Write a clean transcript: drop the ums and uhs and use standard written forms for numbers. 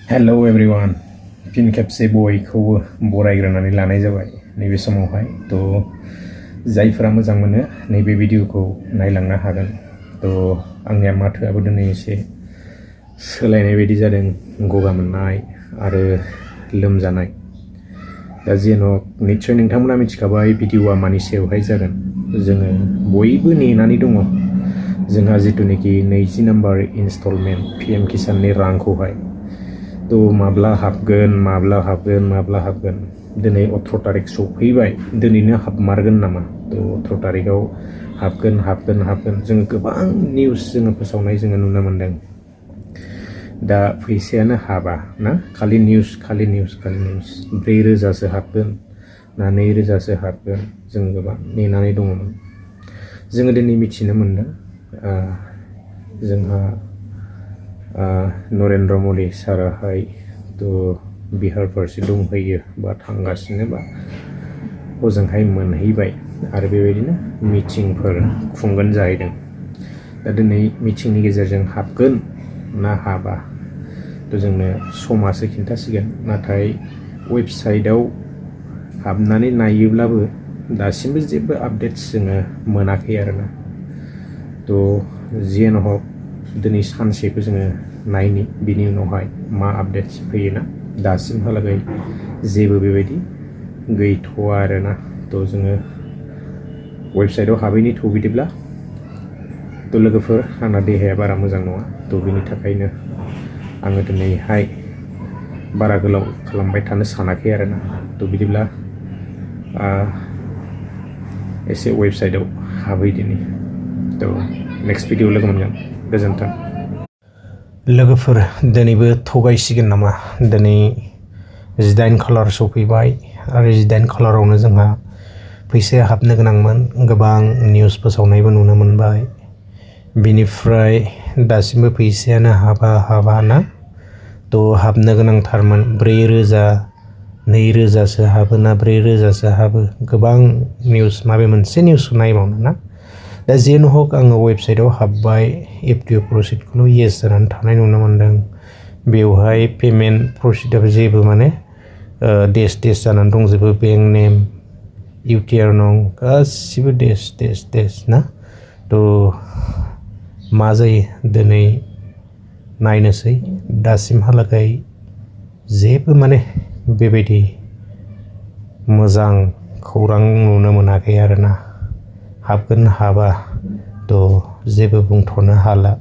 hello everyone फिन खेबसे बयखौबो बरायग्रोनानै लानाय जाबाय नैबे समावहाय तो जायफोरा मोजां मोनो नैबे भिडिअखौ नायलांनो हागोन तो आंनिया माथोआबो दिनै एसे सोलायनाय बायदि जादों गगा मोननाय आरो लोमजानाय दा जेन' निश्चय नोंथांमोना मिथिखाबाय भिडिअआ मानि सायावहाय जागोन जोङो बयबो नेनानै दङ जोंहा जितुनिखि 20 नम्बर इनस्टलमेन्ट PM किसाननि रांखौहाय तो माब्ला हाबगोन दिनै 18 तारिख सफैबाय दिनैनो हाबमारगोन नामा तो 18 तारिखआव हाबगोन जोङो गोबां निउस जोङो फोसावनाय जोङो नुनो मोनदों दा फैसायानो हाबा ना खालि निउस 4,000 सो हाबगोन ना 2,000 सो हाबगोन जों गोबां नेनानै दङमोन जोङो दिनै मिथिनो मोनदों जोंहा नरेन्द्र मदि साराहाय तो बिहार फारसे दंहैयो बा थांगासिनो बा हजोंहाय मोनहैबाय आरो बेबायदिनो मिटिंफोर खुंगोन जाहैदों दा दिनै मिटिंनि गेजेरजों हाबगोन ना हाबा तो जोंनो समासो खिन्थासिगोन नाथाय वेबसाइटआव हाबनानै नायोब्लाबो दासिमबो जेबो आपडेट्स जोङो मोनाखै आरोना तो जियानो हक दिनै सानसेखौ जोङो नायनि बिनि उनावहाय मा आपडेट्स फैयोना दासिमहालागै जेबो बेबायदि गैथ'आ आरोना तो जोङो वेबसाइटआव हाबैनि थ' बिदिब्ला तो लोगोफोर आंना देहाया बारा मोजां नङा तो बिनि थाखायनो आङो दिनैहाय बारा गोलाव खालामबाय थानो सानाखै आरोना तो बिदिब्ला एसे वेबसाइटआव हाबहैदिनि तो नेक्स्ट भिडिअ लोगो मोनगोन गोजोन्थों लोगोफोर दिनैबो थगायसिगोन नामा दिनै 18 खालार सफैबाय आरो 18 खालारावनो जोंहा फैसाया हाबनो गोनांमोन गोबां निउस फोसावनायबो नुनो मोनबाय बिनिफ्राय दासिमबो फैसायानो हाबा ना तो हाबनो गोनांथारमोन 4,000 2,000 सो हाबो ना 4,000 सो हाबो गोबां निउस माबे मोनसे निउस नायबावनो ना दा जेन' हक आङो वेबसाइटआव हाबबाय एफडिअ प्रसिडखौल' येस जानानै थानाय नुनो मोनदों बेवहाय पेमेन्ट प्रसिडआबो जेबो माने देश जानानै दंजोबो बेंक नेम UTR नं गासिबो देश ना तो मा जायो दिनै नायनोसै दासिमहालागै जेबो माने बेबायदि मोजां खौरां नुनो मोनाखै आरोना हाबगोन हाबा तो जेबो बुंथ'नो हाला